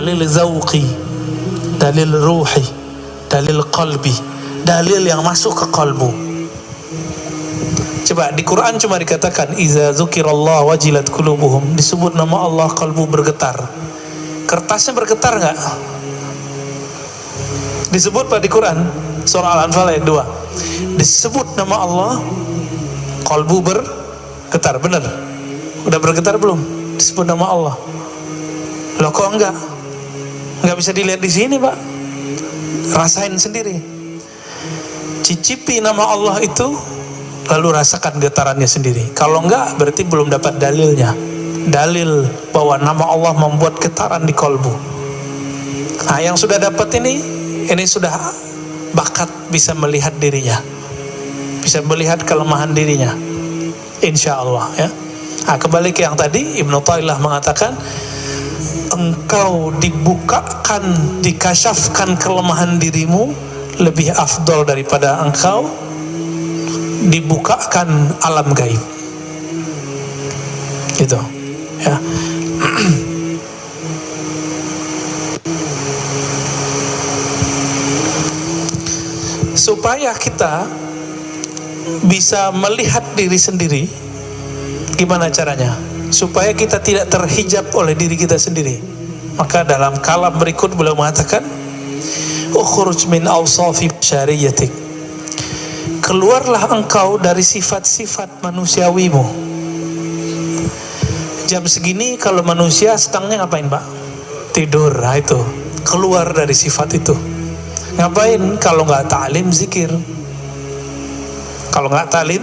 dalil zauqi, dalil ruhi, dalil qalbi, dalil yang masuk ke kalbu. Coba di Quran cuma dikatakan iza dzukirallah wajilat qulubuhum, disebut nama Allah kalbu bergetar. Kertasnya bergetar enggak? Disebut pada di Quran surah Al-Anfal ayat 2. Disebut nama Allah kalbu bergetar, benar? Udah bergetar belum? Disebut nama Allah. Loh kok enggak? Enggak bisa dilihat di sini, Pak. Rasain sendiri. Cicipi nama Allah itu, lalu rasakan getarannya sendiri. Kalau enggak, berarti belum dapat dalilnya. Dalil bahwa nama Allah membuat getaran di kalbu. Nah, yang sudah dapat ini sudah bakat bisa melihat dirinya, bisa melihat kelemahan dirinya, insya Allah ya. Nah, kembali ke yang tadi, Ibnu Taillah mengatakan engkau dibukakan, dikasyafkan kelemahan dirimu lebih afdol daripada engkau dibukakan alam gaib, gitu ya. Supaya kita bisa melihat diri sendiri, gimana caranya? Supaya kita tidak terhijab oleh diri kita sendiri. Maka dalam kalam berikut beliau mengatakan, ukhruj min awsafi syariyatik, keluarlah engkau dari sifat-sifat manusiawimu. Jam segini kalau manusia sedangnya ngapain, Pak? Tidur. Nah, itu keluar dari sifat itu. Ngapain? Kalau nggak ta'lim, zikir. Kalau nggak ta'lim,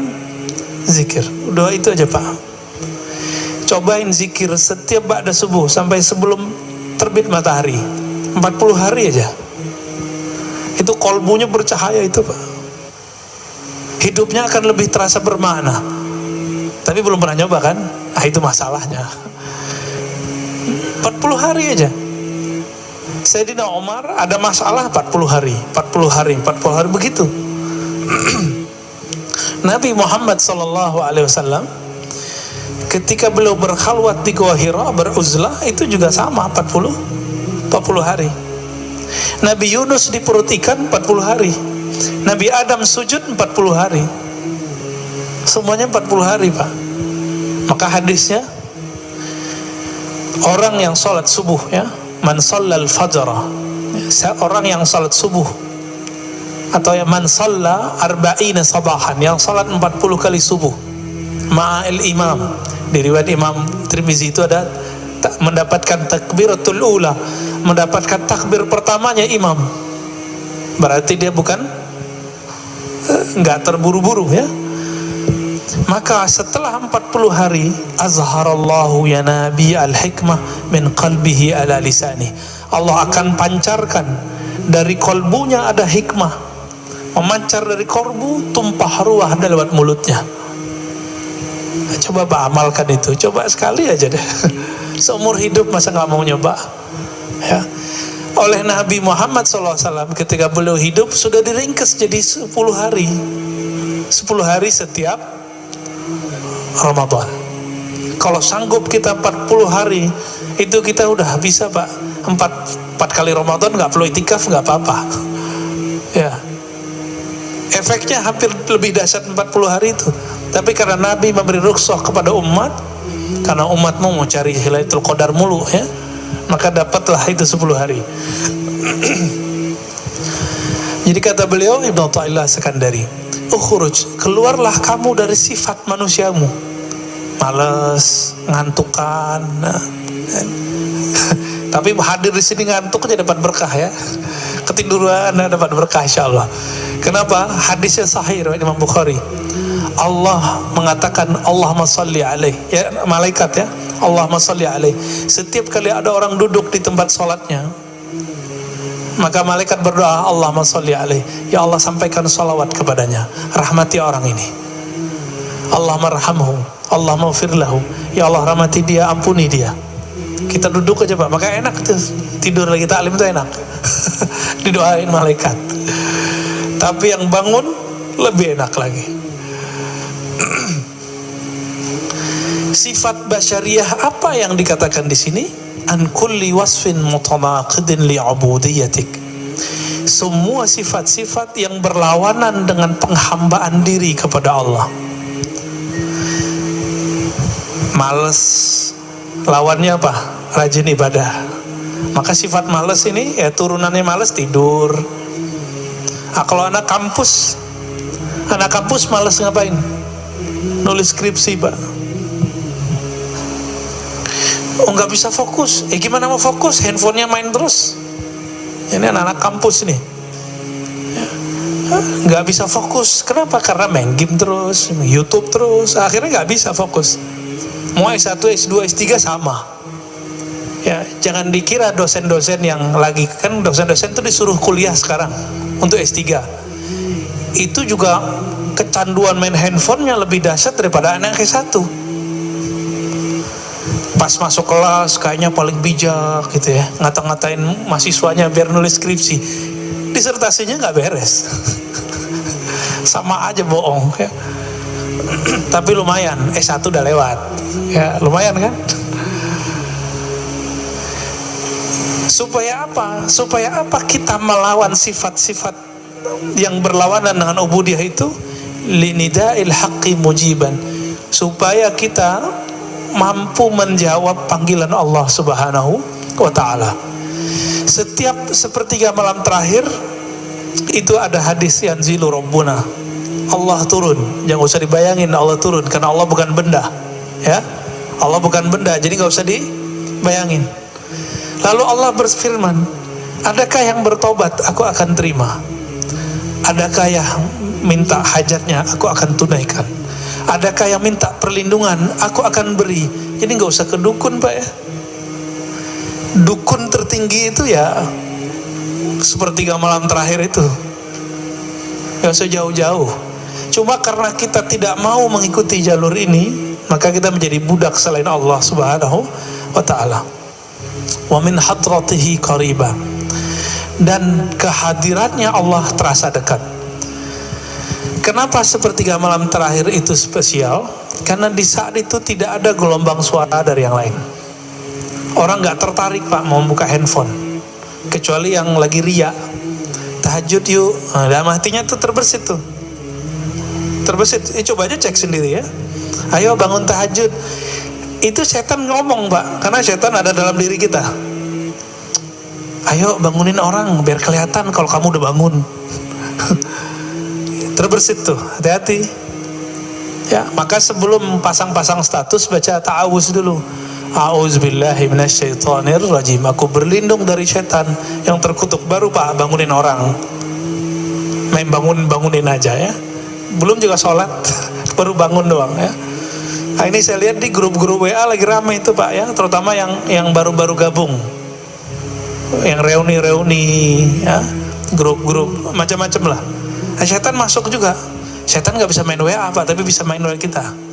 zikir. Udah itu aja, Pak. Cobain zikir setiap ba'da subuh sampai sebelum terbit matahari, 40 hari aja. Itu kolbunya bercahaya itu, Pak. Hidupnya akan lebih terasa bermakna. Tapi belum pernah nyoba kan? Ah, itu masalahnya. 40 hari aja. Sayyidina Umar ada masalah 40 hari begitu. Nabi Muhammad SAW ketika beliau berkhalwat di Gua Hira, beruzlah, itu juga sama 40 hari. Nabi Yunus di perut ikan 40 hari. Nabi Adam sujud 40 hari. Semuanya 40 hari, Pak. Maka hadisnya, orang yang sholat subuh ya, man shallal fajra, orang yang salat subuh, atau yang man shalla arba'ina sabahan, yang salat 40 kali subuh ma'al imam. Di riwayat Imam Tirmizi itu ada mendapatkan takbiratul ula, mendapatkan takbir pertamanya imam. Berarti dia bukan enggak terburu-buru ya. Maka setelah 40 hari, azharallahu ya nabi al-hikmah min qalbihi ala lisani. Allah akan pancarkan dari kolbunya ada hikmah, memancar dari kolbu, tumpah ruah lewat mulutnya. Coba Pak amalkan itu, coba sekali aja deh. Seumur hidup masa nggak mau nyoba ya. Oleh Nabi Muhammad SAW ketika beliau hidup sudah diringkas jadi 10 hari 10 hari setiap Ramadan. Kalau sanggup kita 40 hari, itu kita udah bisa, Pak. 4 kali Ramadan nggak perlu itikaf, nggak apa-apa ya. Efeknya hampir lebih dahsyat 40 hari itu. Tapi karena Nabi memberi rukhsah kepada umat, karena umatmu mau cari Lailatul Qadar mulu ya, maka dapatlah itu 10 hari. Jadi kata beliau, Ibnu Taillah Sekandari, ukhruj, keluarlah kamu dari sifat manusiamu, malas, ngantukan. Tapi hadir di sini ngantuk aja dapat berkah ya. Ketiduran dapat berkah insyaallah. Kenapa? Hadisnya sahih riwayat Imam Bukhari. Allah mengatakan Allahumma shalli alaih, ya malaikat ya, Allahumma shalli alaih. Setiap kali ada orang duduk di tempat sholatnya, maka malaikat berdoa, Allahumma shalli alaih, ya Allah sampaikan salawat kepadanya, rahmati orang ini. Allahumma arhamhu, Allahumma ighfir lahu, ya Allah rahmati dia, ampuni dia. Kita duduk aja Pak, maka enak tuh, tidur lagi taklim itu enak. Didoain malaikat. Tapi yang bangun lebih enak lagi. Sifat basyariah apa yang dikatakan di sini? an kulli wasfin mutanaqidin li'ubudiyatik. Semua sifat-sifat yang berlawanan dengan penghambaan diri kepada Allah. Males, lawannya apa? Rajin ibadah. Maka sifat males ini ya turunannya males, tidur. Kalau anak kampus males ngapain? Nulis skripsi, Pak. Nggak bisa fokus. Gimana mau fokus? Handphonenya main terus. Ini anak-anak kampus nih, nggak bisa fokus. Kenapa? Karena main game terus, YouTube terus. Akhirnya nggak bisa fokus. Mau S1, S2, S3 sama. Ya, jangan dikira dosen-dosen yang lagi, kan dosen-dosen itu disuruh kuliah sekarang untuk S3. Itu juga kecanduan main handphonenya lebih dahsyat daripada anak S1. Pas masuk kelas kayaknya paling bijak gitu ya, ngata-ngatain mahasiswanya biar nulis skripsi, disertasinya nggak beres. Sama aja bohong ya. Tapi lumayan, S1 udah lewat ya, lumayan kan. Supaya apa kita melawan sifat-sifat yang berlawanan dengan ubudiyah itu? Linida'il haqqi mujiban, supaya kita mampu menjawab panggilan Allah Subhanahu wa ta'ala. Setiap sepertiga malam terakhir itu ada hadis yanzilu Rabbuna, Allah turun. Jangan usah dibayangin Allah turun, karena Allah bukan benda ya. Allah bukan benda, jadi gak usah dibayangin. Lalu Allah berfirman, adakah yang bertobat, aku akan terima. Adakah yang minta hajatnya, aku akan tunaikan. Adakah yang minta perlindungan, aku akan beri. Ini gak usah ke dukun, Pak ya. Dukun tertinggi itu ya sepertiga malam terakhir itu, gak usah jauh-jauh. Cuma karena kita tidak mau mengikuti jalur ini, maka kita menjadi budak selain Allah Subhanahu wa ta'ala. Wa min hadratihi qariba, dan kehadiratnya Allah terasa dekat. Kenapa sepertiga malam terakhir itu spesial? Karena di saat itu tidak ada gelombang suara dari yang lain. Orang gak tertarik, Pak, mau buka handphone, kecuali yang lagi riya. Tahajud yuk, dalam hatinya tuh terbersit tuh. Terbersit, coba aja cek sendiri ya. Ayo bangun tahajud. Itu setan ngomong, Pak, karena setan ada dalam diri kita. Ayo bangunin orang biar kelihatan kalau kamu udah bangun. Terbersit tuh, hati-hati ya. Maka sebelum pasang-pasang status, baca ta'awuz dulu. A'udzubillahi minasyaitonirrajim, aku berlindung dari setan yang terkutuk. Baru, Pak, bangunin orang. Main bangunin aja ya, belum juga sholat. Baru bangun doang ya. Nah, ini saya lihat di grup-grup WA lagi ramai itu, Pak ya, terutama yang baru-baru gabung, yang reuni-reuni ya, grup-grup macam-macam lah. Nah, setan masuk juga. Setan nggak bisa main WA, Pak, tapi bisa main WA kita.